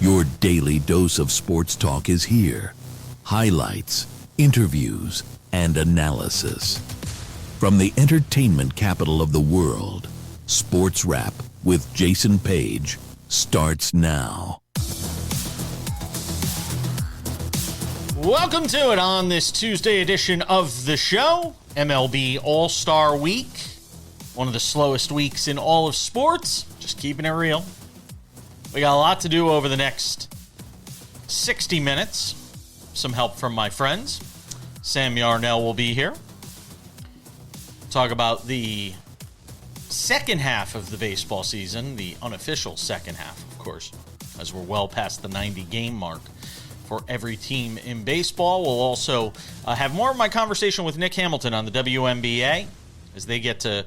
Your daily dose of sports talk is here. Highlights, interviews, and analysis. From the entertainment capital of the world, SportsWrap with Jason Page starts now. Welcome to it on this Tuesday edition of the show. MLB All-Star Week. One of the slowest weeks in all of sports. Just keeping it real. We got a lot to do over the next 60 minutes. Some help from my friends. Sam Yarnell will be here. Talk about the second half of the baseball season, the unofficial second half, of course, as we're well past the 90-game mark for every team in baseball. We'll also have more of my conversation with Nick Hamilton on the WNBA as they get to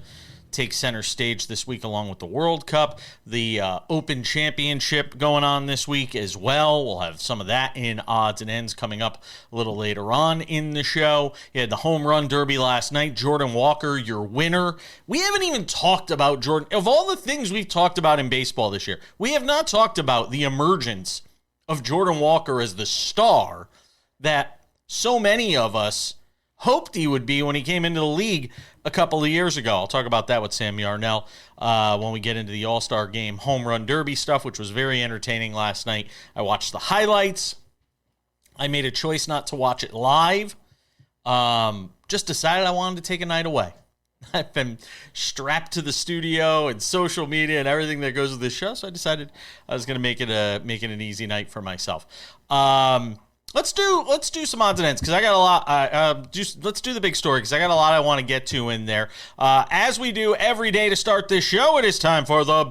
take center stage this week along with the World Cup, the Open Championship going on this week as well. We'll have some of that in odds and ends coming up a little later on in the show. You had the home run derby last night. Jordan Walker, your winner. We haven't even talked about Jordan. Of all the things we've talked about in baseball this year, we have not talked about the emergence of Jordan Walker as the star that so many of us hoped he would be when he came into the league a couple of years ago. I'll talk about that with Sam Yarnell when we get into the All-Star Game home run derby stuff, which was very entertaining last night. I watched the highlights. I made a choice not to watch it live. Just decided I wanted to take a night away. I've been strapped to the studio and social media and everything that goes with this show, so I decided I was going to make it an easy night for myself. Let's do some odds and ends because I got a lot. Let's do the big story because I got a lot I want to get to in there. As we do every day to start this show, it is time for the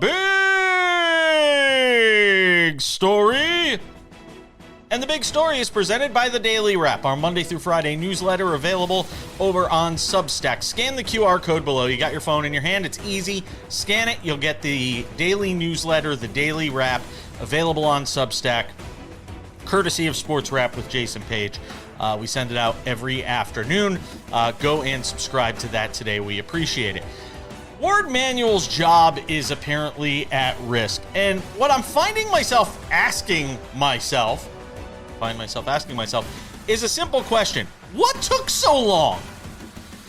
big story. And the big story is presented by the Daily Wrap, our Monday through Friday newsletter available over on Substack. Scan the QR code below. You got your phone in your hand. It's easy. Scan it. You'll get the daily newsletter, the Daily Wrap, available on Substack, courtesy of SportsWrap with Jason Page. We send it out every afternoon. Go and subscribe to that today. We appreciate it. Warde Manuel's job is apparently at risk. And what I'm finding myself asking myself is a simple question. What took so long?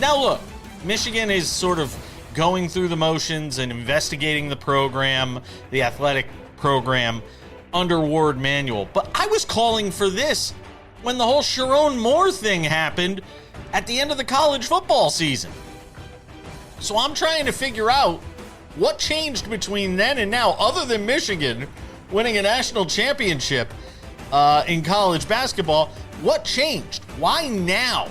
Now look, Michigan is sort of going through the motions and investigating the program, the athletic program, under Warde Manuel. But I was calling for this when the whole Sharon Moore thing happened at the end of the college football season. So I'm trying to figure out what changed between then and now, other than Michigan winning a national championship in college basketball. What changed? Why now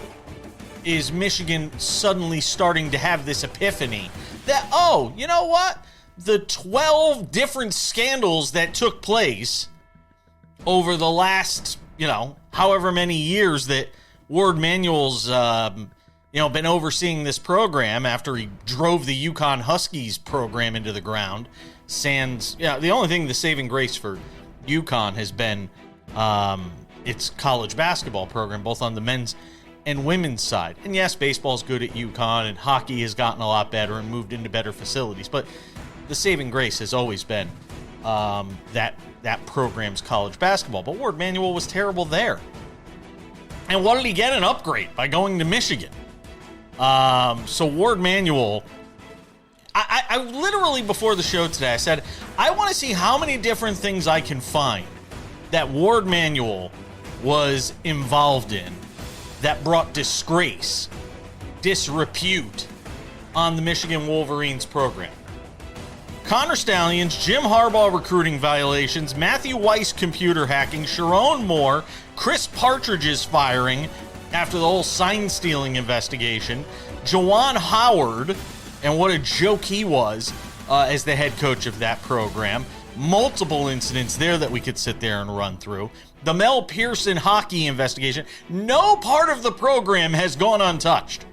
is Michigan suddenly starting to have this epiphany that, oh, you know what? The 12 different scandals that took place over the last, however many years that Warde Manuel's, been overseeing this program after he drove the UConn Huskies program into the ground. The only thing, the saving grace for UConn has been its college basketball program, both on the men's and women's side. And yes, baseball's good at UConn, and hockey has gotten a lot better and moved into better facilities, but the saving grace has always been that program's college basketball. But Warde Manuel was terrible there. And what did he get? An upgrade by going to Michigan. So Warde Manuel, I literally before the show today, I said, I want to see how many different things I can find that Warde Manuel was involved in that brought disgrace, disrepute on the Michigan Wolverines program. Connor Stalions, Jim Harbaugh recruiting violations, Matthew Weiss computer hacking, Sharon Moore, Chris Partridge's firing after the whole sign stealing investigation, Juwan Howard, and what a joke he was as the head coach of that program. Multiple incidents there that we could sit there and run through. The Mel Pearson hockey investigation. No part of the program has gone untouched.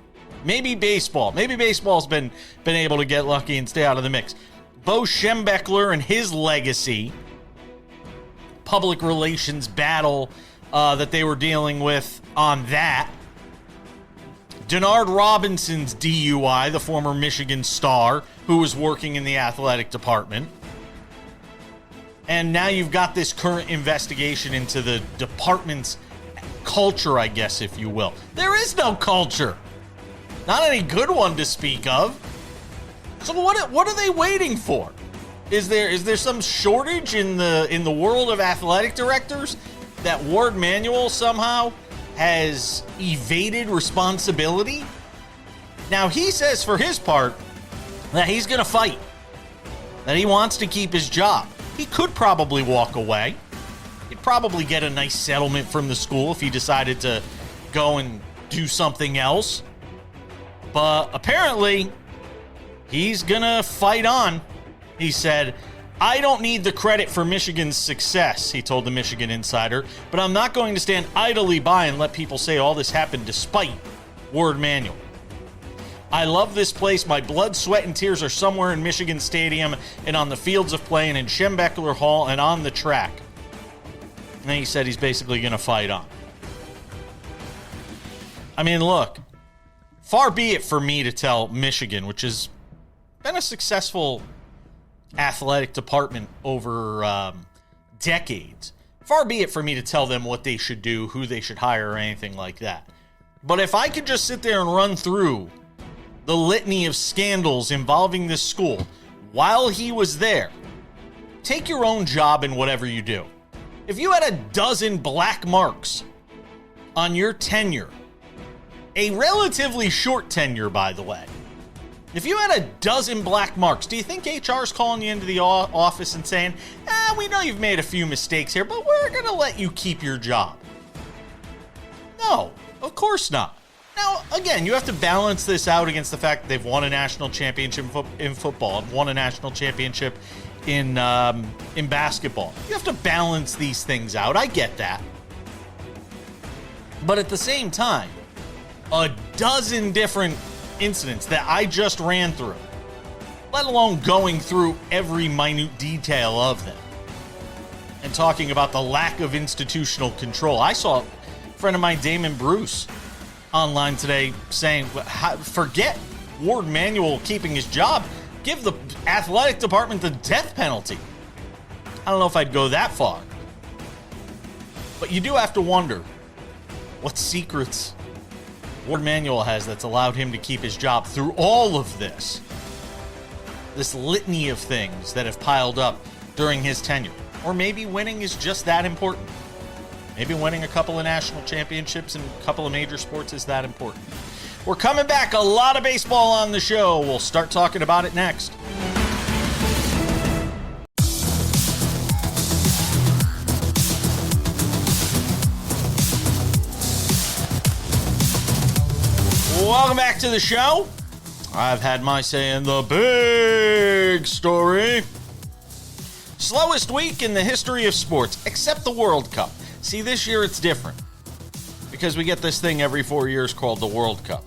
Maybe baseball. Maybe baseball's been able to get lucky and stay out of the mix. Bo Schembechler and his legacy, public relations battle that they were dealing with on that. Denard Robinson's DUI, the former Michigan star who was working in the athletic department. And now you've got this current investigation into the department's culture, I guess, if you will. There is no culture. Not any good one to speak of. So what are they waiting for? Is there some shortage in the world of athletic directors that Ward Manuel somehow has evaded responsibility? Now, he says for his part that he's going to fight, that he wants to keep his job. He could probably walk away. He'd probably get a nice settlement from the school if he decided to go and do something else. But apparently, he's going to fight on. He said, "I don't need the credit for Michigan's success," he told the Michigan Insider, "but I'm not going to stand idly by and let people say all this happened despite Ward Manuel. I love this place. My blood, sweat, and tears are somewhere in Michigan Stadium and on the fields of play and in Schembechler Hall and on the track." And he said he's basically going to fight on. I mean, look, far be it for me to tell Michigan, which has been a successful athletic department over decades, far be it for me to tell them what they should do, who they should hire, or anything like that. But if I could just sit there and run through the litany of scandals involving this school while he was there, take your own job in whatever you do. If you had a dozen black marks on your tenure, a relatively short tenure, by the way, if you had a dozen black marks, do you think HR is calling you into the office and saying, we know you've made a few mistakes here, but we're going to let you keep your job? No, of course not. Now, again, you have to balance this out against the fact that they've won a national championship in football and won a national championship in basketball. You have to balance these things out. I get that. But at the same time, a dozen different incidents that I just ran through, let alone going through every minute detail of them and talking about the lack of institutional control. I saw a friend of mine, Damon Bruce, online today saying, forget Ward Manuel keeping his job. Give the athletic department the death penalty. I don't know if I'd go that far. But you do have to wonder what secrets Ward Manuel has that's allowed him to keep his job through all of this. This litany of things that have piled up during his tenure. Or maybe winning is just that important. Maybe winning a couple of national championships and a couple of major sports is that important. We're coming back. A lot of baseball on the show. We'll start talking about it next. Welcome back to the show. I've had my say in the big story. Slowest week in the history of sports, except the World Cup. See, this year it's different because we get this thing every 4 years called the World Cup.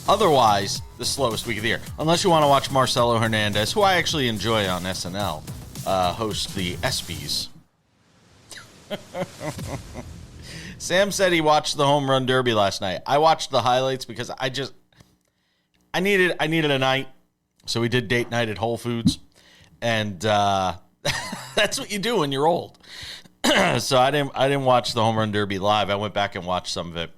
Otherwise, the slowest week of the year. Unless you want to watch Marcelo Hernandez, who I actually enjoy on SNL, host the ESPYs. Sam said he watched the home run derby last night. I watched the highlights because I needed a night. So we did date night at Whole Foods. And that's what you do when you're old. So I didn't watch the home run derby live. I went back and watched some of it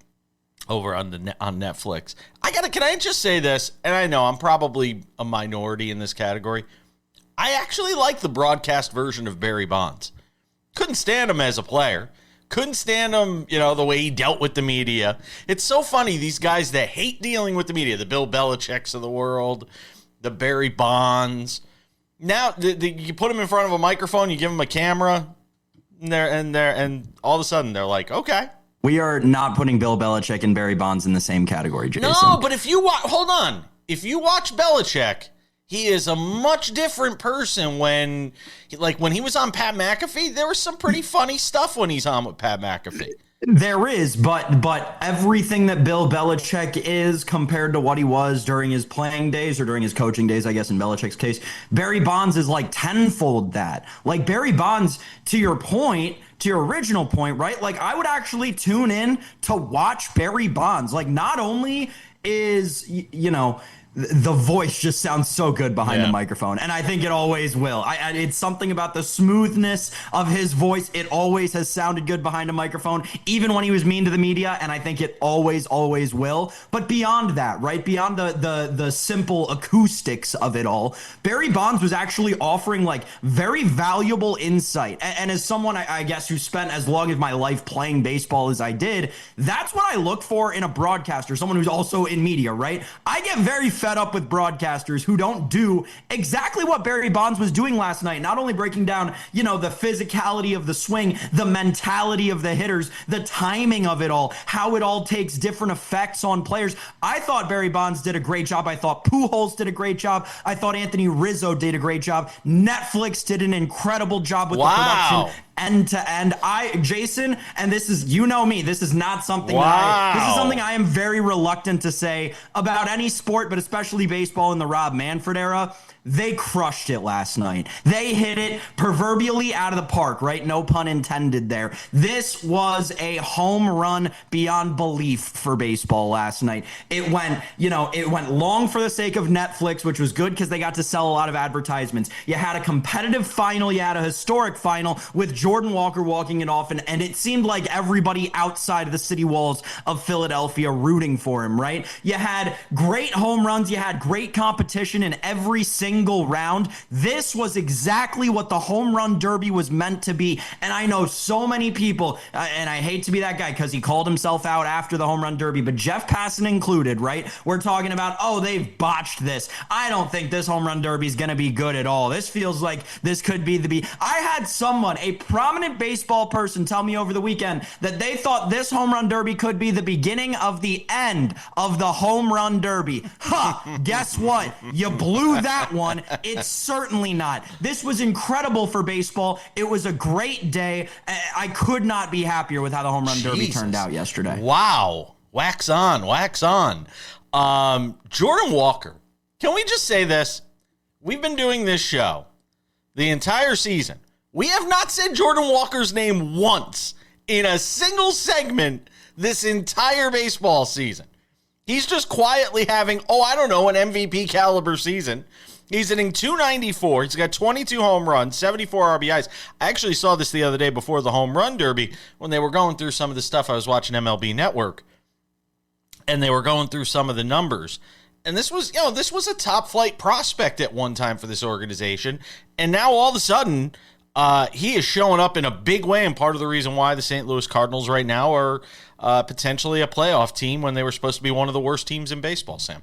over on Netflix. Can I just say this? And I know I'm probably a minority in this category. I actually like the broadcast version of Barry Bonds. Couldn't stand him as a player. Couldn't stand him, the way he dealt with the media. It's so funny, these guys that hate dealing with the media, the Bill Belichicks of the world, the Barry Bonds. Now, you put them in front of a microphone, you give them a camera, and all of a sudden they're like, okay. We are not putting Bill Belichick and Barry Bonds in the same category, Jason. No, but if you watch, hold on. If you watch Belichick, he is a much different person when he was on Pat McAfee. There was some pretty funny stuff when he's on with Pat McAfee. There is, but everything that Bill Belichick is compared to what he was during his playing days or during his coaching days, I guess in Belichick's case, Barry Bonds is like tenfold that. Like Barry Bonds, to your original point, right? Like I would actually tune in to watch Barry Bonds. Like not only is, the voice just sounds so good behind the microphone, and I think it always will. It's something about the smoothness of his voice. It always has sounded good behind a microphone, even when he was mean to the media, and I think it always will. But beyond that, right, beyond the simple acoustics of it all, Barry Bonds was actually offering like very valuable insight. And as someone, I guess, who spent as long of my life playing baseball as I did, that's what I look for in a broadcaster, someone who's also in media, right? I get very fed up with broadcasters who don't do exactly what Barry Bonds was doing last night, not only breaking down, you know, the physicality of the swing, the mentality of the hitters, the timing of it all, how it all takes different effects on players. I thought Barry Bonds did a great job. I thought Pujols did a great job. I thought Anthony Rizzo did a great job. Netflix did an incredible job with the production end to end. Jason, and this is, you know me, this is not something this is something I am very reluctant to say about any sport, but especially baseball in the Rob Manfred era. They crushed it last night. They hit it proverbially out of the park, right? No pun intended there. This was a home run beyond belief for baseball last night. It went long for the sake of Netflix, which was good because they got to sell a lot of advertisements. You had a competitive final. You had a historic final with Jordan Walker walking it off, and it seemed like everybody outside of the city walls of Philadelphia rooting for him, right? You had great home runs. You had great competition in every single round. This was exactly what the home run derby was meant to be. And I know so many people, and I hate to be that guy because he called himself out after the home run derby, but Jeff Passan included, right? We're talking about, oh, they've botched this. I don't think this home run derby is going to be good at all. This feels like this could be I had someone, a prominent baseball person, tell me over the weekend that they thought this home run derby could be the beginning of the end of the home run derby. Guess what? You blew that one. It's certainly not. This was incredible for baseball. It was a great day. I could not be happier with how the home run derby turned out yesterday. Wow. Wax on, wax on. Jordan Walker. Can we just say this? We've been doing this show the entire season. We have not said Jordan Walker's name once in a single segment this entire baseball season. He's just quietly having, an MVP caliber season. He's hitting .294. He's got 22 home runs, 74 RBIs. I actually saw this the other day before the home run derby when they were going through some of the stuff. I was watching MLB Network, and they were going through some of the numbers. And this was a top flight prospect at one time for this organization. And now all of a sudden, he is showing up in a big way. And part of the reason why the St. Louis Cardinals right now are potentially a playoff team when they were supposed to be one of the worst teams in baseball, Sam.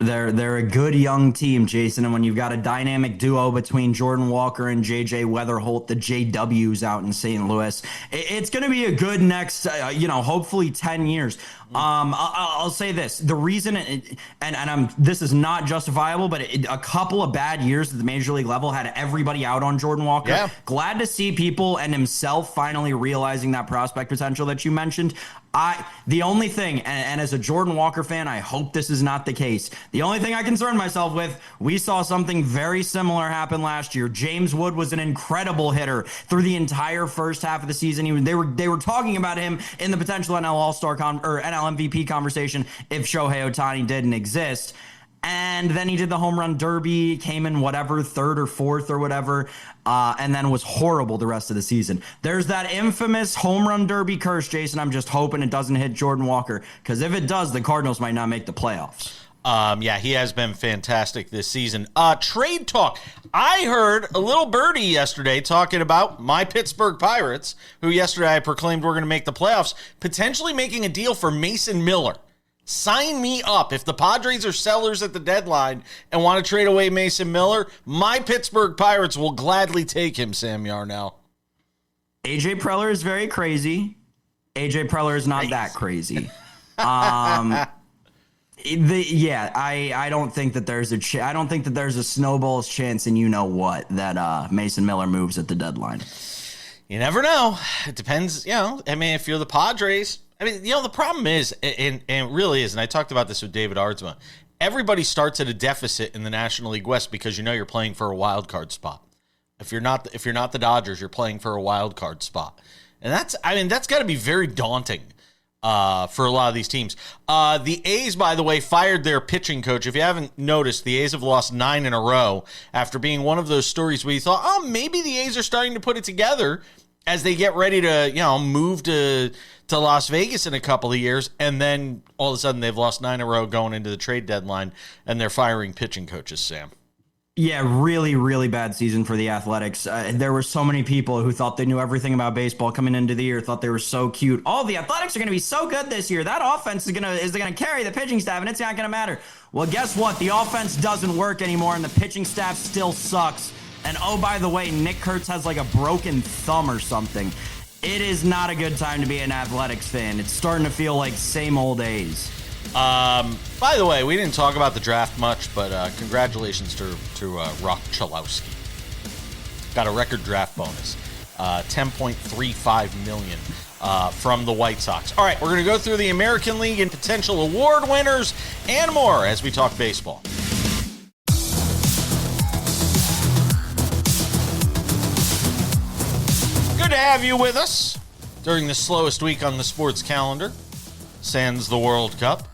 They're a good young team, Jason, and when you've got a dynamic duo between Jordan Walker and JJ Weatherholt, the JWs out in St. Louis, it's going to be a good next, hopefully 10 years. I'll say this: the reason, this is not justifiable, but a couple of bad years at the major league level had everybody out on Jordan Walker. Yeah. Glad to see people and himself finally realizing that prospect potential that you mentioned. The only thing, and as a Jordan Walker fan, I hope this is not the case. The only thing I concern myself with, we saw something very similar happen last year. James Wood was an incredible hitter through the entire first half of the season. They were talking about him in the potential NL All-Star or NL MVP conversation if Shohei Ohtani didn't exist. And then he did the home run derby, came in third or fourth or whatever, and then was horrible the rest of the season. There's that infamous home run derby curse, Jason. I'm just hoping it doesn't hit Jordan Walker, because if it does, the Cardinals might not make the playoffs. He has been fantastic this season. Trade talk. I heard a little birdie yesterday talking about my Pittsburgh Pirates, who yesterday I proclaimed were going to make the playoffs, potentially making a deal for Mason Miller. Sign me up. If the Padres are sellers at the deadline and want to trade away Mason Miller, my Pittsburgh Pirates will gladly take him, Sam Yarnell. AJ Preller is very crazy. AJ Preller is not that crazy. I don't think that there's I don't think that there's a snowball's chance, and that Mason Miller moves at the deadline. You never know. It depends. If you're the Padres. The problem is, and it really is, and I talked about this with David Ardsma, everybody starts at a deficit in the National League West because you're playing for a wild card spot. If you're not the Dodgers, you're playing for a wild card spot. And that's got to be very daunting for a lot of these teams. The A's, by the way, fired their pitching coach. If you haven't noticed, the A's have lost 9 in a row after being one of those stories where you thought, oh, maybe the A's are starting to put it together as they get ready to, move to Las Vegas in a couple of years. And then all of a sudden they've lost 9 in a row going into the trade deadline, and they're firing pitching coaches, Sam. Yeah, really, really bad season for the Athletics. There were so many people who thought they knew everything about baseball coming into the year, thought they were so cute. Oh, the Athletics are going to be so good this year. That offense is going to carry the pitching staff, and it's not going to matter. Well, guess what? The offense doesn't work anymore, and the pitching staff still sucks. And oh, by the way, Nick Kurtz has like a broken thumb or something. It is not a good time to be an Athletics fan. It's starting to feel like same old A's. By the way, we didn't talk about the draft much, but congratulations to Rock Chalowski. Got a record draft bonus, $10.35 million from the White Sox. All right, we're going to go through the American League and potential award winners and more as we talk baseball. Good to have you with us during the slowest week on the sports calendar, sans the World Cup.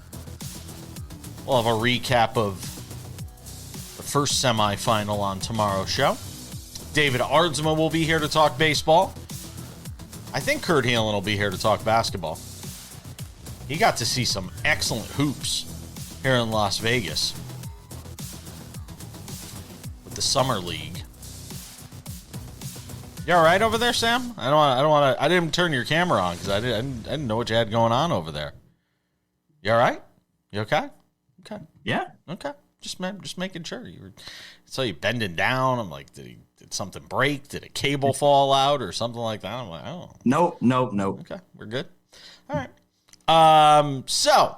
We'll have a recap of the first semifinal on tomorrow's show. David Ardsma will be here to talk baseball. I think Kurt Heelan will be here to talk basketball. He got to see some excellent hoops here in Las Vegas with the Summer League. You all right over there, Sam? I didn't turn your camera on because I didn't know what you had going on over there. You all right? You okay? Okay. Yeah. Okay. Just making sure. So you bending down. I'm like, did something break? Did a cable fall out or something like that? I'm like, oh. Nope. Okay, we're good. All right. So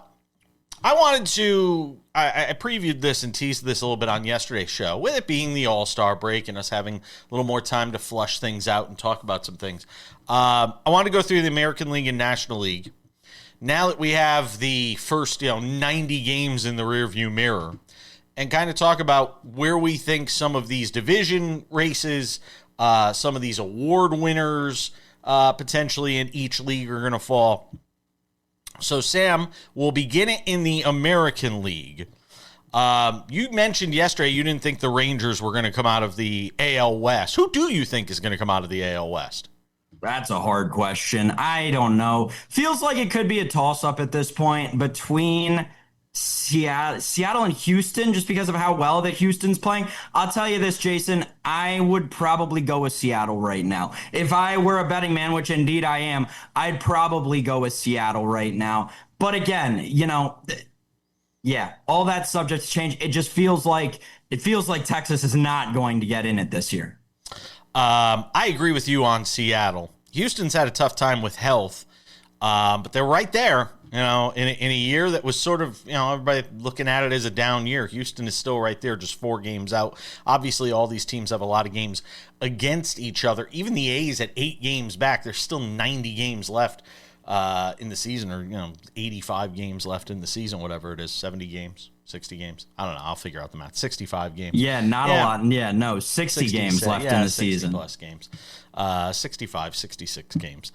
I wanted to. I previewed this and teased this a little bit on yesterday's show, with it being the All-Star break and us having a little more time to flush things out and talk about some things. I wanted to go through the American League and National League. Now that we have the first, 90 games in the rearview mirror, and kind of talk about where we think some of these division races, some of these award winners potentially in each league are going to fall. So, Sam, we'll begin it in the American League. You mentioned yesterday you didn't think the Rangers were going to come out of the AL West. Who do you think is going to come out of the AL West? That's a hard question. I don't know. Feels like it could be a toss-up at this point between Seattle and Houston, just because of how well that Houston's playing. I'll tell you this, Jason, I would probably go with Seattle right now. If I were a betting man, which indeed I am, I'd probably go with Seattle right now. But again, yeah, all that subject to change. It just feels like Texas is not going to get in it this year. I agree with you on Seattle. Houston's had a tough time with health, but they're right there. In a year that was sort of, everybody looking at it as a down year. Houston is still right there, just 4 games out. Obviously, all these teams have a lot of games against each other. Even the A's at 8 games back, there's still 90 games left in the season, or 85 games left in the season, whatever it is, 70 games. 60 games. I don't know. I'll figure out the math. 65 games. Yeah, a lot. Yeah, no, 60 games left in the season. 60 plus games. 65, 66 games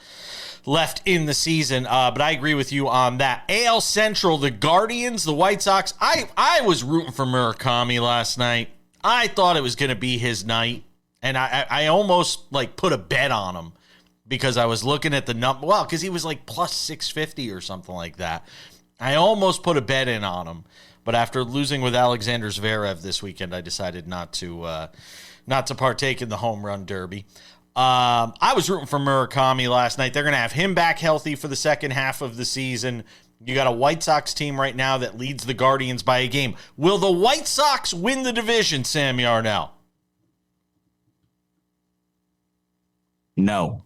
left in the season. But I agree with you on that. AL Central, the Guardians, the White Sox. I was rooting for Murakami last night. I thought it was going to be his night. And I almost put a bet on him because I was looking at the number. Well, because he was plus 650 or something like that. I almost put a bet in on him. But after losing with Alexander Zverev this weekend, I decided not to partake in the home run derby. I was rooting for Murakami last night. They're going to have him back healthy for the second half of the season. You got a White Sox team right now that leads the Guardians by a game. Will the White Sox win the division, Sam Yarnell? No.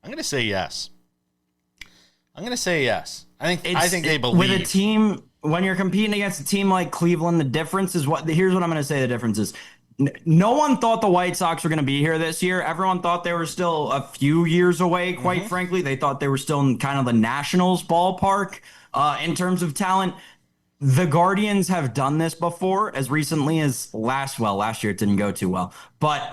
I'm going to say yes. I think they believe. With a team, when you're competing against a team like Cleveland, the difference is here's what I'm going to say the difference is. No one thought the White Sox were going to be here this year. Everyone thought they were still a few years away, quite frankly. They thought they were still in kind of the Nationals ballpark in terms of talent. The Guardians have done this before as recently as last year. It didn't go too well. But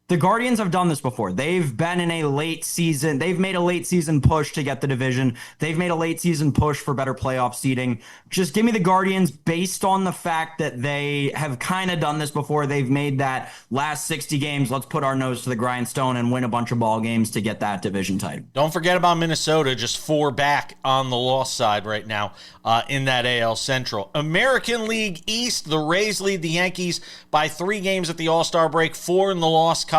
The Guardians have done this before. They've been in a late season. They've made a late season push to get the division. They've made a late season push for better playoff seeding. Just give me the Guardians based on the fact that they have kind of done this before. They've made that last 60 games, let's put our nose to the grindstone and win a bunch of ball games to get that division title. Don't forget about Minnesota, just 4 back on the loss side right now in that AL Central. American League East, the Rays lead the Yankees by 3 games at the All-Star break, 4 in the loss column.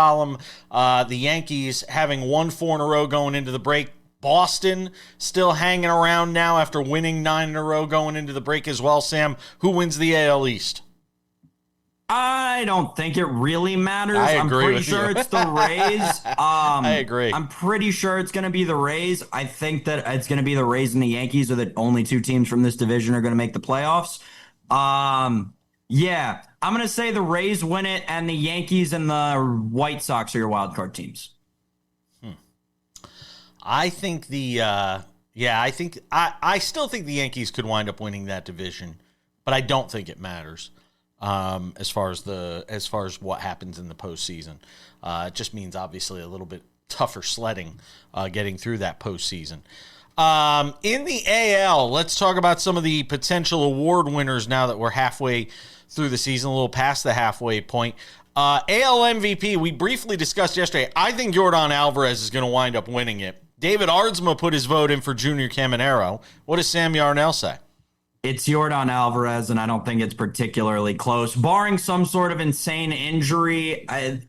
The Yankees having won 4 in a row going into the break. Boston still hanging around now after winning 9 in a row going into the break as well. Sam, who wins the AL East? I don't think it really matters. I'm pretty sure it's the Rays. I agree. I'm pretty sure it's going to be the Rays. I think that it's going to be the Rays and the Yankees are the only 2 teams from this division are going to make the playoffs. Yeah, I'm going to say the Rays win it, and the Yankees and the White Sox are your wild card teams. I think I still think the Yankees could wind up winning that division, but I don't think it matters as far as what happens in the postseason. It just means obviously a little bit tougher sledding getting through that postseason. In the AL, let's talk about some of the potential award winners now that we're halfway through the season, a little past the halfway point. AL MVP, we briefly discussed yesterday. I think Yordan Alvarez is going to wind up winning it. David Ardsma put his vote in for Junior Caminero. What does Sam Yarnell say? It's Yordan Alvarez, and I don't think it's particularly close. Barring some sort of insane injury, the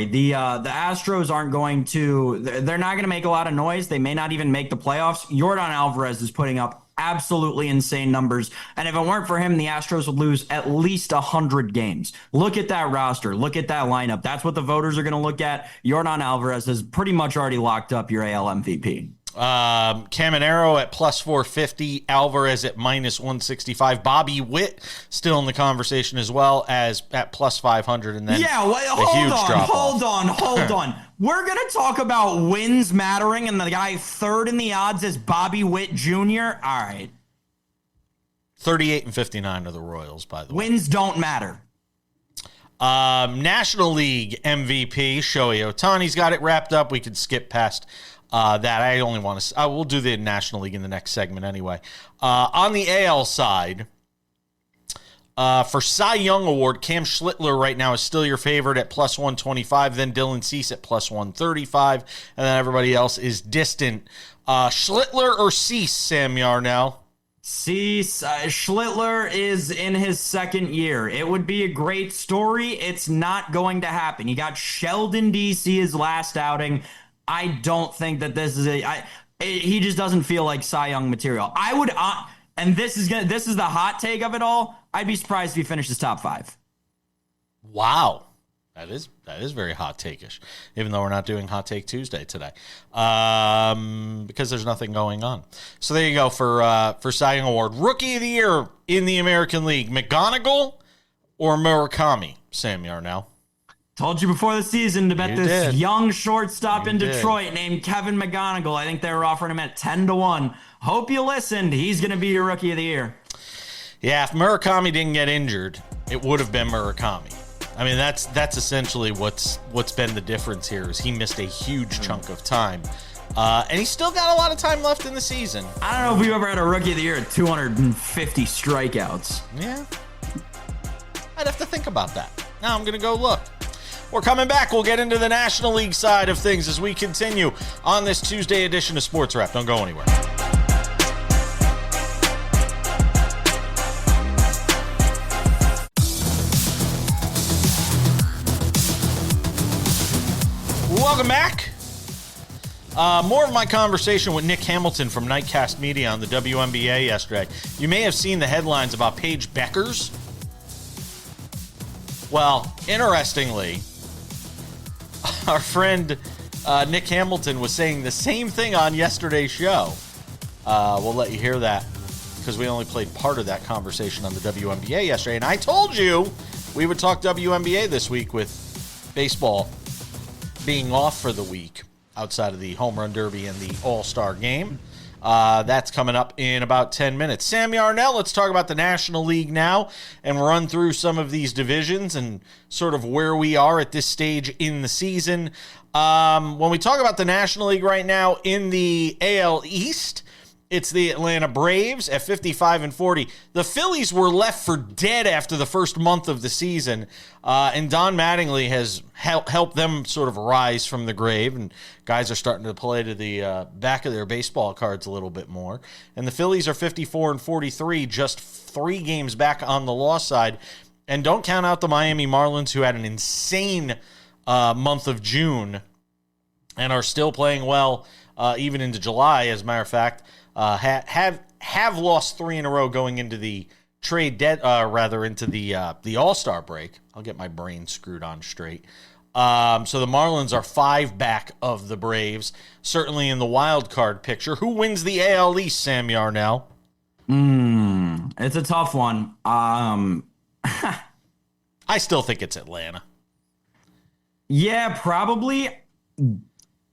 Astros aren't going to, they're not going to make a lot of noise. They may not even make the playoffs. Yordan Alvarez is putting up absolutely insane numbers. And if it weren't for him, the Astros would lose at least 100 games. Look at that roster. Look at that lineup. That's what the voters are going to look at. Yordan Alvarez has pretty much already locked up your AL MVP. Caminero at plus 450, Alvarez at minus 165, Bobby Witt still in the conversation as well as at plus 500, and then hold on. We're gonna talk about wins mattering, and the guy third in the odds is Bobby Witt Jr. All right, 38 and 59 are the Royals, by the way. Wins don't matter. National League MVP Shohei Ohtani's got it wrapped up. We could skip past that. I only want to. We'll do the National League in the next segment anyway. On the AL side, for Cy Young Award, Cam Schlittler right now is still your favorite at plus 125. Then Dylan Cease at plus 135, and then everybody else is distant. Schlittler or Cease, Sam Yarnell? Cease. Schlittler is in his second year. It would be a great story. It's not going to happen. He got shelled in DC his last outing. I don't think that this is he just doesn't feel like Cy Young material. I would, and this is the hot take of it all. I'd be surprised if he finishes top 5. Wow, that is very hot take-ish. Even though we're not doing Hot Take Tuesday today, because there's nothing going on. So there you go for Cy Young Award. Rookie of the Year in the American League: McGonigal or Murakami, Sam Yarnell? Told you before the season to bet this young shortstop in Detroit named Kevin McGonigal. I think they were offering him at 10-1. Hope you listened. He's going to be your Rookie of the Year. Yeah, if Murakami didn't get injured, it would have been Murakami. I mean, that's essentially what's been the difference here is he missed a huge chunk of time. And he's still got a lot of time left in the season. I don't know if we've ever had a Rookie of the Year at 250 strikeouts. Yeah. I'd have to think about that. Now I'm going to go look. We're coming back. We'll get into the National League side of things as we continue on this Tuesday edition of Sports Wrap. Don't go anywhere. Welcome back. More of my conversation with Nick Hamilton from Nightcast Media on the WNBA yesterday. You may have seen the headlines about Paige Beckers. Well, interestingly, our friend Nick Hamilton was saying the same thing on yesterday's show. We'll let you hear that because we only played part of that conversation on the WNBA yesterday. And I told you we would talk WNBA this week with baseball being off for the week outside of the Home Run Derby and the All-Star Game. That's coming up in about 10 minutes. Sam Yarnell, let's talk about the National League now and run through some of these divisions and sort of where we are at this stage in the season. When we talk about the National League right now, in the AL East, it's the Atlanta Braves at 55-40. The Phillies were left for dead after the first month of the season, and Don Mattingly has helped them sort of rise from the grave, and guys are starting to play to the back of their baseball cards a little bit more. And the Phillies are 54-43, just 3 games back on the loss side. And don't count out the Miami Marlins, who had an insane month of June and are still playing well even into July, as a matter of fact. Have lost 3 in a row going into the into the All-Star break. I'll get my brain screwed on straight. So the Marlins are 5 back of the Braves, certainly in the wild card picture. Who wins the AL East, Sam Yarnell? It's a tough one. I still think it's Atlanta. Yeah, probably.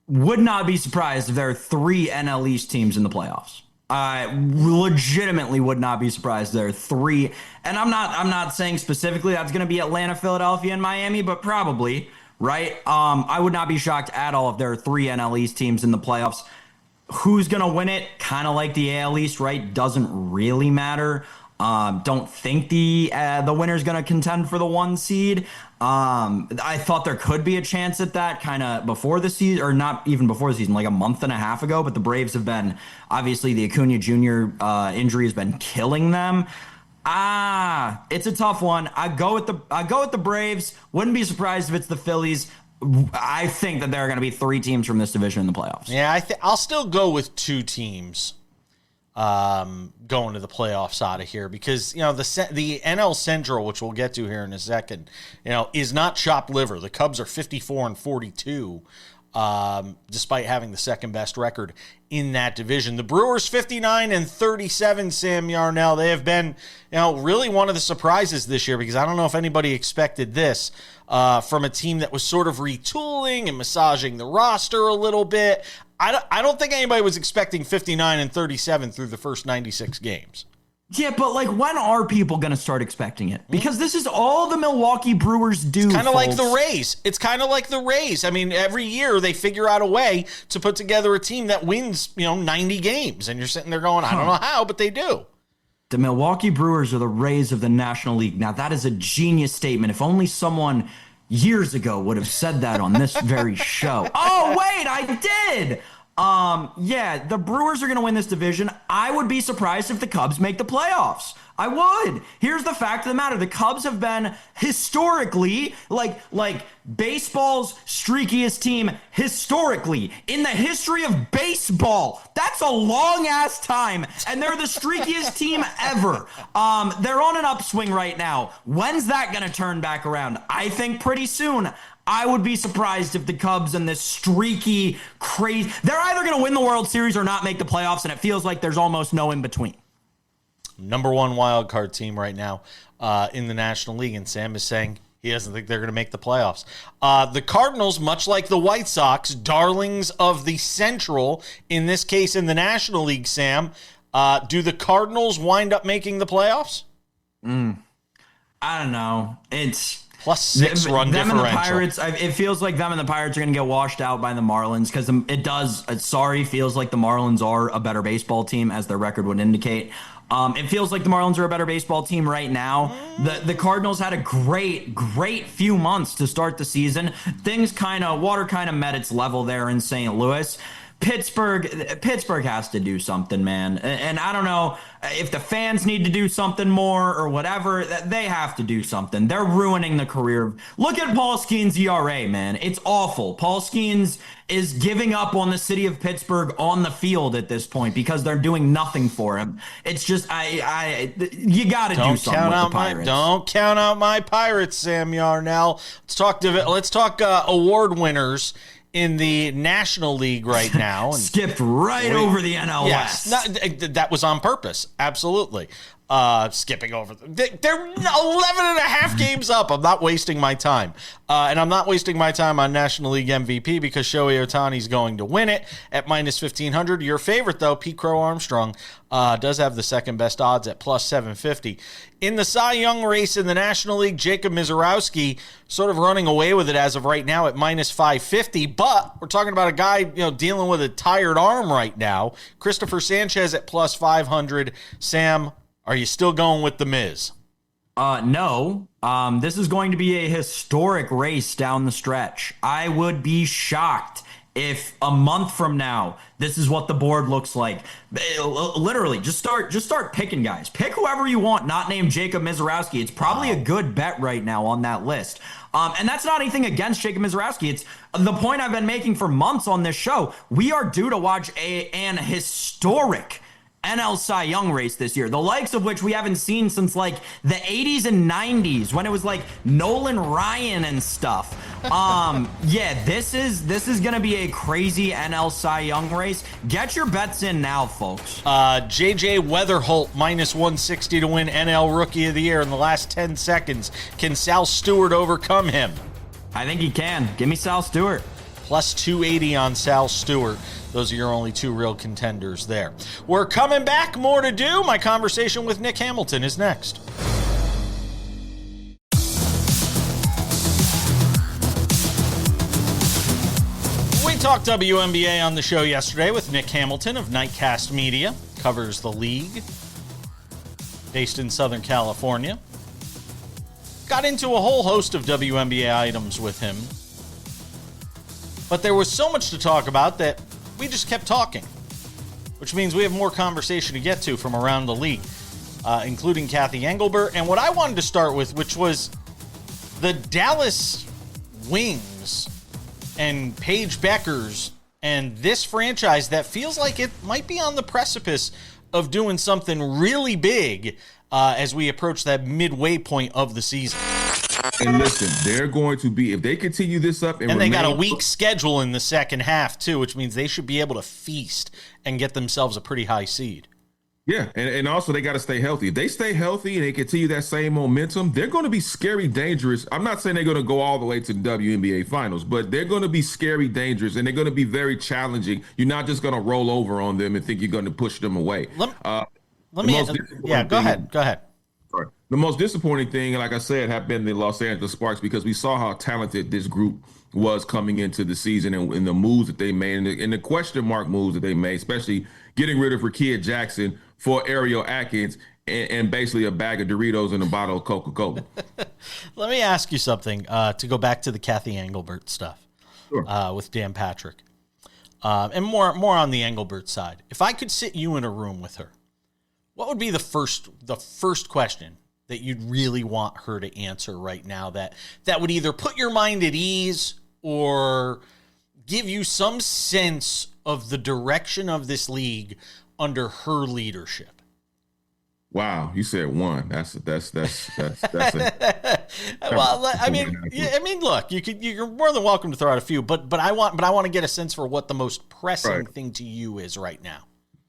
Would not be surprised if there are 3 NL East teams in the playoffs. I legitimately would not be surprised if there are 3. And I'm not saying specifically that's going to be Atlanta, Philadelphia, and Miami, but probably, right? I would not be shocked at all if there are 3 NL East teams in the playoffs. Who's going to win it? Kind of like the AL East, right? Doesn't really matter. Don't think the winner's going to contend for the 1 seed. I thought there could be a chance at that kind of before the season, or not even before the season, like a month and a half ago. But the Braves have been, obviously, the Acuna Jr. Injury has been killing them. It's a tough one. I go with the Braves. Wouldn't be surprised if it's the Phillies. I think that there are going to be 3 teams from this division in the playoffs. Yeah, I'll still go with 2 teams going to the playoffs out of here, because the NL Central, which we'll get to here in a second, is not chopped liver. The Cubs are 54-42, despite having the second best record in that division. The Brewers 59-37. Sam Yarnell, they have been really one of the surprises this year, because I don't know if anybody expected this from a team that was sort of retooling and massaging the roster a little bit. I don't think anybody was expecting 59-37 through the first 96 games. Yeah, but when are people going to start expecting it? Because this is all the Milwaukee Brewers do. It's kind of like the Rays. It's kind of like the Rays. I mean, every year they figure out a way to put together a team that wins, 90 games. And you're sitting there going, I don't know how, but they do. The Milwaukee Brewers are the Rays of the National League. Now, that is a genius statement. If only someone years ago would have said that on this very show. Oh, wait, I did. Yeah, the Brewers are going to win this division. I would be surprised if the Cubs make the playoffs. I would. Here's the fact of the matter. The Cubs have been historically, like baseball's streakiest team historically in the history of baseball. That's a long-ass time, and they're the streakiest team ever. They're on an upswing right now. When's that going to turn back around? I think pretty soon. I would be surprised if the Cubs and this streaky, crazy... They're either going to win the World Series or not make the playoffs, and it feels like there's almost no in-between. Number 1 wild card team right now in the National League, and Sam is saying he doesn't think they're going to make the playoffs. The Cardinals, much like the White Sox, darlings of the Central, in this case in the National League, Sam, do the Cardinals wind up making the playoffs? I don't know. It's... +6 run them differential. And the Pirates, it feels like them and the Pirates are going to get washed out by the Marlins, because it does, feels like the Marlins are a better baseball team, as their record would indicate. It feels like the Marlins are a better baseball team right now. The Cardinals had a great few months to start the season. Water kind of met its level there in St. Louis. Pittsburgh has to do something, man. And I don't know if the fans need to do something more or whatever. They have to do something. They're ruining the career. Look at Paul Skeens' ERA, man. It's awful. Paul Skeens is giving up on the city of Pittsburgh on the field at this point because they're doing nothing for him. It's just, you got to do something with the Pirates. Don't count out my Pirates, Sam Yarnell. Let's talk award winners in the National League right now. And skipped over the NL West. That was on purpose. Absolutely. skipping over them. They're 11 and a half games up. I'm not wasting my time. And I'm not wasting my time on National League MVP because Shohei Ohtani's going to win it at minus 1,500. Your favorite, though, Pete Crow Armstrong, does have the second best odds at plus 750. In the Cy Young race in the National League, Jacob Misiorowski sort of running away with it as of right now at minus 550. But we're talking about a guy, dealing with a tired arm right now. Christopher Sanchez at plus 500. Sam, are you still going with the Miz? No. This is going to be a historic race down the stretch. I would be shocked if a month from now this is what the board looks like. Literally, just start picking guys. Pick whoever you want, not named Jacob Misiorowski. It's probably a good bet right now on that list. And that's not anything against Jacob Misiorowski. It's the point I've been making for months on this show. We are due to watch an historic NL Cy Young race this year, the likes of which we haven't seen since like the 80s and 90s when it was like Nolan Ryan and stuff. Yeah, this is gonna be a crazy NL Cy Young race. Get your bets in now, folks. JJ Weatherholt minus 160 to win NL Rookie of the Year in the last 10 seconds. Can Sal Stewart overcome him? I think he can. Give me Sal Stewart. Plus 280 on Sal Stewart. Those are your only two real contenders there. We're coming back. More to do. My conversation with Nick Hamilton is next. We talked WNBA on the show yesterday with Nick Hamilton of Nightcast Media. Covers the league. Based in Southern California. Got into a whole host of WNBA items with him. But there was so much to talk about that we just kept talking, which means we have more conversation to get to from around the league, including Kathy Engelbert. And what I wanted to start with, which was the Dallas Wings and Paige Beckers and this franchise that feels like it might be on the precipice of doing something really big as we approach that midway point of the season. And listen, they're going to be, if they continue this up and they got a weak schedule in the second half too, which means they should be able to feast and get themselves a pretty high seed. Yeah, and also they got to stay healthy. If they stay healthy and they continue that same momentum, they're going to be scary dangerous. I'm not saying they're going to go all the way to the WNBA finals, but they're going to be scary dangerous and they're going to be very challenging. You're not just going to roll over on them and think you're going to push them away. Go ahead. Sorry. The most disappointing thing, like I said, have been the Los Angeles Sparks because we saw how talented this group was coming into the season and the moves that they made and the question mark moves that they made, especially getting rid of Rakia Jackson for Ariel Atkins and basically a bag of Doritos and a bottle of Coca-Cola. Let me ask you something to go back to the Kathy Engelbert stuff. Sure. With Dan Patrick. And more on the Engelbert side. If I could sit you in a room with her, what would be the first question that you'd really want her to answer right now that would either put your mind at ease or give you some sense of the direction of this league under her leadership? Wow, you said one. That's well, I mean, look, you're more than welcome to throw out a few, but I want to get a sense for what the most pressing thing to you is right now.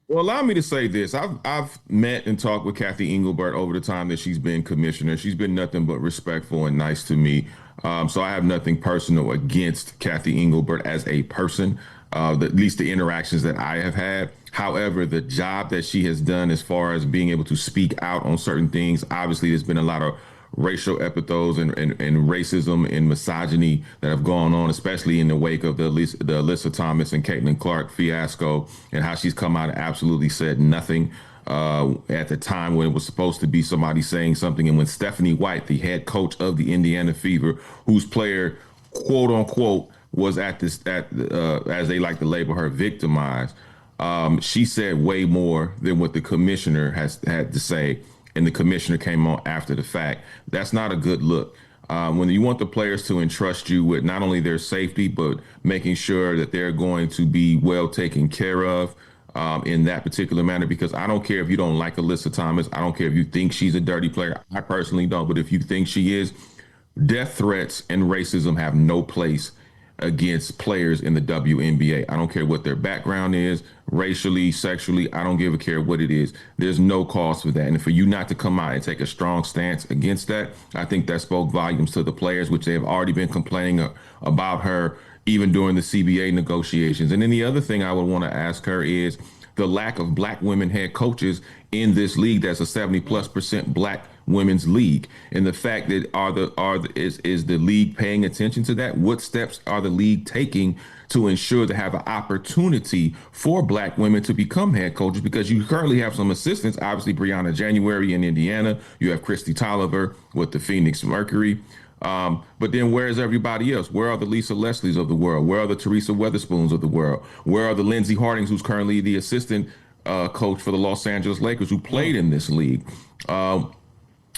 Well, allow me to say this. I've met and talked with Kathy Engelbert over the time that she's been commissioner. She's been nothing but respectful and nice to me. So I have nothing personal against Kathy Engelbert as a person, at least the interactions that I have had. However, the job that she has done as far as being able to speak out on certain things, obviously there's been a lot of racial epithets and racism and misogyny that have gone on, especially in the wake of the Alyssa Thomas and Caitlin Clark fiasco, and how she's come out and absolutely said nothing at the time when it was supposed to be somebody saying something. And when Stephanie White, the head coach of the Indiana Fever, whose player, quote unquote, was as they like to label her, victimized, she said way more than what the commissioner had to say. And the commissioner came on after the fact. That's not a good look. When you want the players to entrust you with not only their safety, but making sure that they're going to be well taken care of in that particular manner, because I don't care if you don't like Alyssa Thomas. I don't care if you think she's a dirty player. I personally don't. But if you think she is, death threats and racism have no place against players in the WNBA. I don't care what their background is, racially, sexually, I don't give a care what it is. There's no cause for that. And for you not to come out and take a strong stance against that, I think that spoke volumes to the players, which they have already been complaining about her even during the CBA negotiations. And then the other thing I would want to ask her is the lack of black women head coaches in this league that's a 70+% black women's league, and the fact that is the league paying attention to that? What steps are the league taking to ensure to have an opportunity for black women to become head coaches? Because you currently have some assistants, obviously Brianna January in Indiana, you have Christy Tolliver with the Phoenix Mercury. But then where is everybody else? Where are the Lisa Leslies of the world? Where are the Teresa Weatherspoons of the world? Where are the Lindsey Hardings, who's currently the assistant coach for the Los Angeles Lakers, who played in this league?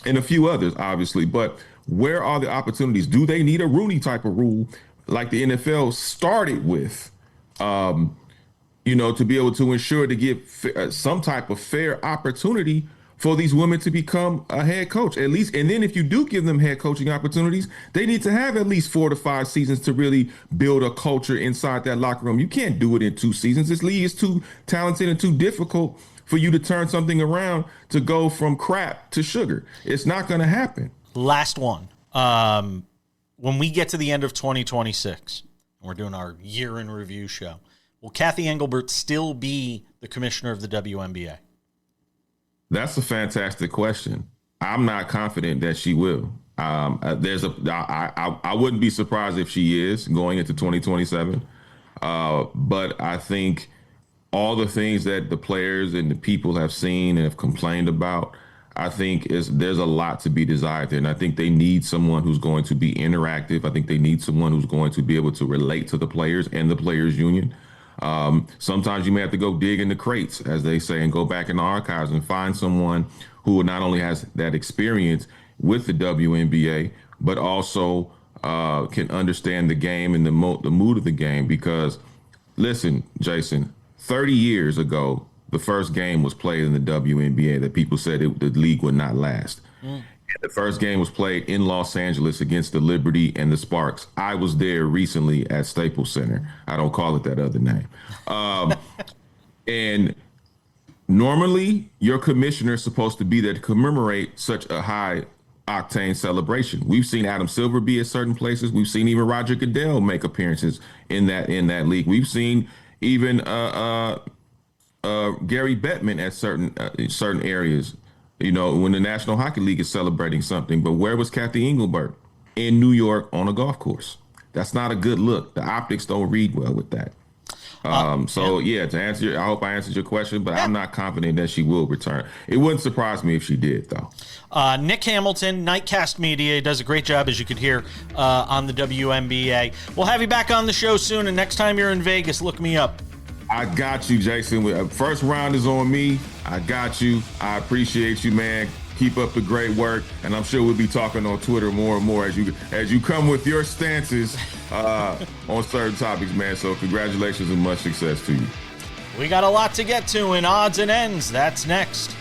And a few others, obviously. But where are the opportunities? Do they need a Rooney type of rule like the NFL started with, to be able to ensure to give some type of fair opportunity for these women to become a head coach, at least? And then if you do give them head coaching opportunities, they need to have at least 4 to 5 seasons to really build a culture inside that locker room. You can't do it in 2 seasons. This league is too talented and too difficult for you to turn something around to go from crap to sugar. It's not going to happen. Last one. When we get to the end of 2026, we're doing our year in review show, will Kathy Engelbert still be the commissioner of the WNBA? That's a fantastic question. I'm not confident that she will. I wouldn't be surprised if she is going into 2027. But I think all the things that the players and the people have seen and have complained about, I think there's a lot to be desired there. And I think they need someone who's going to be interactive. I think they need someone who's going to be able to relate to the players and the players union. Sometimes you may have to go dig in the crates, as they say, and go back in the archives and find someone who not only has that experience with the WNBA, but also can understand the game and the mood of the game. Because, listen, Jason, 30 years ago, the first game was played in the WNBA that people said the league would not last. And the first game was played in Los Angeles against the Liberty and the Sparks. I was there recently at Staples Center. I don't call it that other name. And normally your commissioner is supposed to be there to commemorate such a high octane celebration. We've seen Adam Silver be at certain places. We've seen even Roger Goodell make appearances in that league. We've seen even Gary Bettman at certain areas, when the National Hockey League is celebrating something. But where was Kathy Engelbert? In New York on a golf course. That's not a good look. The optics don't read well with that. To answer, I hope I answered your question, but I'm not confident that she will return. It wouldn't surprise me if she did, though. Nick Hamilton, Nightcast Media, does a great job, as you could hear, on the WNBA. We'll have you back on the show soon, and next time you're in Vegas, look me up. I got you, Jason. First round is on me. I got you. I appreciate you, man. Keep up the great work, and I'm sure we'll be talking on Twitter more and more as you come with your stances on certain topics, man. So congratulations and much success to you. We got a lot to get to in Odds and Ends. That's next.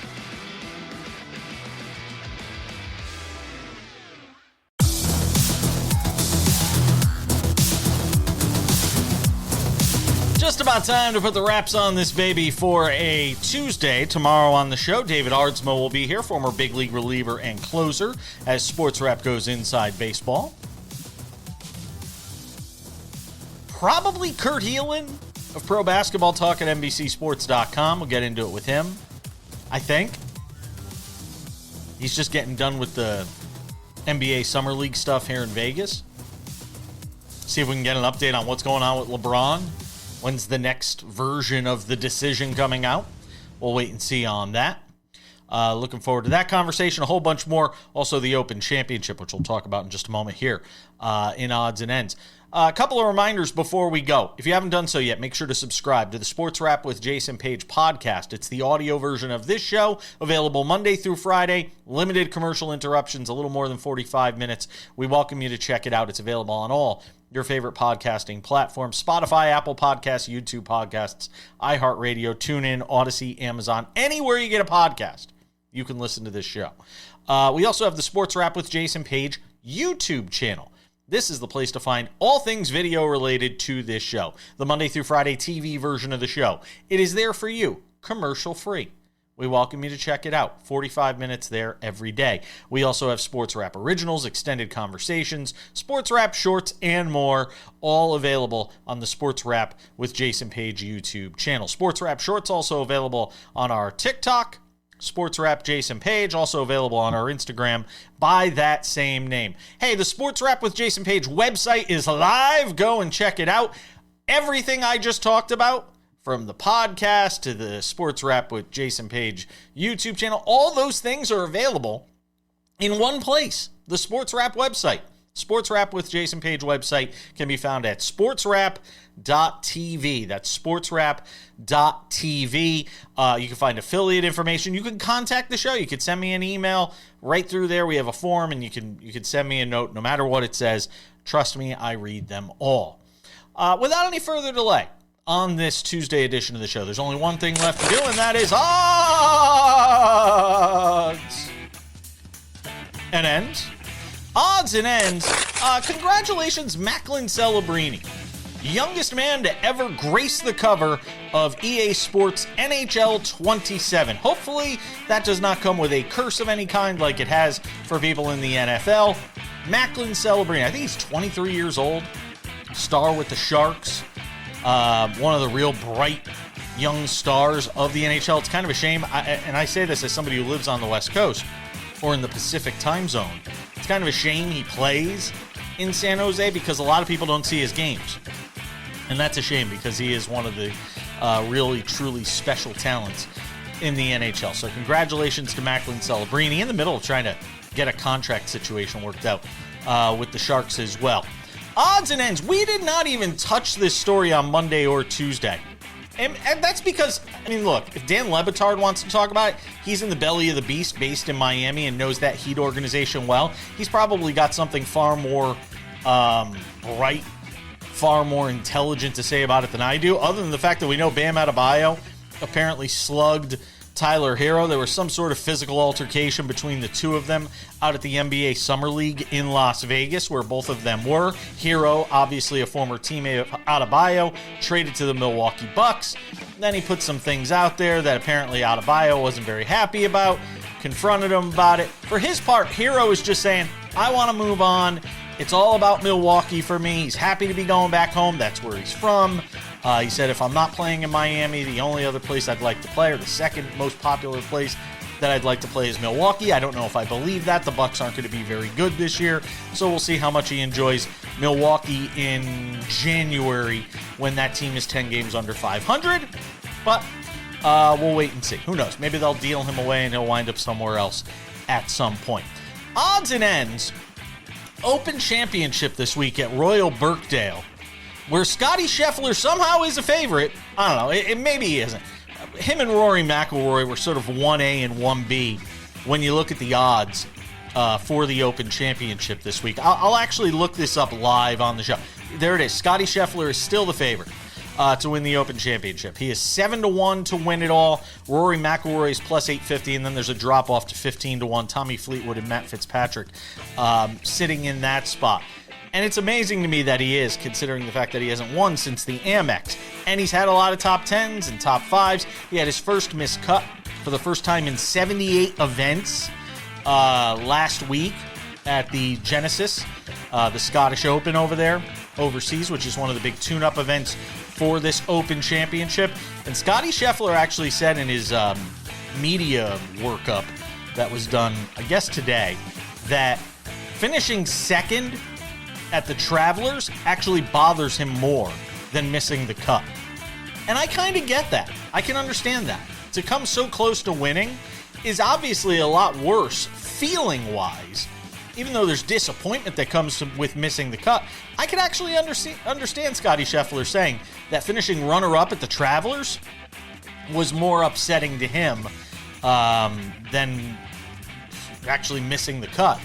Just about time to put the wraps on this baby for a Tuesday. Tomorrow on the show, David Ardsmo will be here, former big league reliever and closer, as SportsWrap goes inside baseball. Probably Kurt Helin of Pro Basketball Talk at NBCSports.com. We'll get into it with him, I think. He's just getting done with the NBA Summer League stuff here in Vegas. See if we can get an update on what's going on with LeBron. When's the next version of the decision coming out? We'll wait and see on that. Looking forward to that conversation, a whole bunch more. Also, the Open Championship, which we'll talk about in just a moment here in Odds and Ends. A couple of reminders before we go. If you haven't done so yet, make sure to subscribe to the Sports Wrap with Jason Page podcast. It's the audio version of this show, available Monday through Friday. Limited commercial interruptions, a little more than 45 minutes. We welcome you to check it out. It's available on all your favorite podcasting platforms: Spotify, Apple Podcasts, YouTube Podcasts, iHeartRadio, TuneIn, Odyssey, Amazon. Anywhere you get a podcast, you can listen to this show. We also have the Sports Wrap with Jason Page YouTube channel. this is the place to find all things video related to this show. The Monday through Friday TV version of the show. It is there for you, commercial free. We welcome you to check it out. 45 minutes there every day. We also have SportsWrap Originals, Extended Conversations, SportsWrap Shorts, and more, all available on the SportsWrap with Jason Page YouTube channel. SportsWrap Shorts also available on our TikTok, SportsWrap Jason Page, also available on our Instagram by that same name. Hey, the SportsWrap with Jason Page website is live. Go and check it out. Everything I just talked about, from the podcast to the SportsWrap with Jason Page YouTube channel, all those things are available in one place, the SportsWrap website. SportsWrap with Jason Page website can be found at sportswrap.tv. That's sportswrap.tv. You can find affiliate information. You can contact the show. You could send me an email right through there. We have a form, and you can send me a note no matter what it says. Trust me, I read them all. Without any further delay, on this Tuesday edition of the show, there's only one thing left to do, and that is odds and ends. Odds and ends. Congratulations, Macklin Celebrini, youngest man to ever grace the cover of EA Sports NHL 27. Hopefully, that does not come with a curse of any kind like it has for people in the NFL. Macklin Celebrini, I think he's 23 years old, star with the Sharks. One of the real bright young stars of the NHL. It's kind of a shame, and I say this as somebody who lives on the West Coast or in the Pacific time zone. It's kind of a shame he plays in San Jose because a lot of people don't see his games. And that's a shame because he is one of the really, truly special talents in the NHL. So congratulations to Macklin Celebrini, in the middle of trying to get a contract situation worked out with the Sharks as well. Odds and ends. We did not even touch this story on Monday or Tuesday. And that's because, I mean, look, if Dan Le Batard wants to talk about it, he's in the belly of the beast based in Miami and knows that Heat organization well. He's probably got something far more bright, far more intelligent to say about it than I do, other than the fact that we know Bam Adebayo apparently slugged Tyler Hero. There was some sort of physical altercation between the two of them out at the NBA Summer League in Las Vegas, where both of them were. Hero, obviously a former teammate of Adebayo, traded to the Milwaukee Bucks. Then he put some things out there that apparently Adebayo wasn't very happy about, confronted him about it. For his part, Hero is just saying, I want to move on. It's all about Milwaukee for me. He's happy to be going back home. That's where he's from. He said, if I'm not playing in Miami, the only other place I'd like to play, or the second most popular place that I'd like to play, is Milwaukee. I don't know if I believe that. The Bucks aren't going to be very good this year, so we'll see how much he enjoys Milwaukee in January when that team is 10 games under 500. But we'll wait and see. Who knows? Maybe they'll deal him away and he'll wind up somewhere else at some point. Odds and ends. Open Championship this week at Royal Birkdale, where Scotty Scheffler somehow is a favorite. I don't know. Maybe he isn't. Him and Rory McIlroy were sort of 1A and 1B when you look at the odds for the Open Championship this week. I'll actually look this up live on the show. There it is. Scotty Scheffler is still the favorite to win the Open Championship. He is 7-1 to win it all. Rory McIlroy is plus 850, and then there's a drop off to 15-1. Tommy Fleetwood and Matt Fitzpatrick sitting in that spot. And it's amazing to me that he is, considering the fact that he hasn't won since the Amex. And he's had a lot of top 10s and top 5s. He had his first missed cut for the first time in 78 events last week at the Genesis, the Scottish Open over there, overseas, which is one of the big tune-up events for this Open Championship. And Scotty Scheffler actually said in his media workup that was done, I guess today, that finishing second at the Travelers actually bothers him more than missing the cut. And I kind of get that. I can understand that. To come so close to winning is obviously a lot worse feeling-wise. Even though there's disappointment that comes with missing the cut, I can actually understand Scotty Scheffler saying that finishing runner-up at the Travelers was more upsetting to him than actually missing the cut.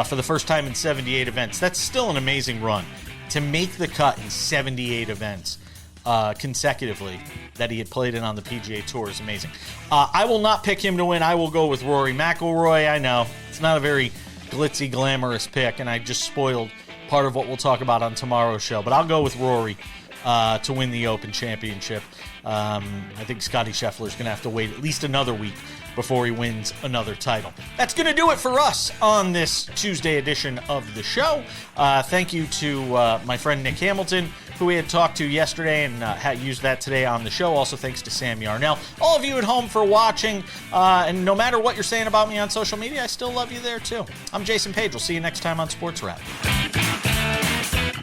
For the first time in 78 events. That's still an amazing run. To make the cut in 78 events consecutively that he had played in on the PGA Tour is amazing. I will not pick him to win. I will go with Rory McIlroy. I know it's not a very glitzy, glamorous pick, and I just spoiled part of what we'll talk about on tomorrow's show. But I'll go with Rory to win the Open Championship. I think Scottie Scheffler is going to have to wait at least another week before he wins another title. That's going to do it for us on this Tuesday edition of the show. Thank you to my friend Nick Hamilton, who we had talked to yesterday and had used that today on the show. Also, thanks to Sam Yarnell. All of you at home for watching. And no matter what you're saying about me on social media, I still love you there, too. I'm Jason Page. We'll see you next time on Sports Wrap.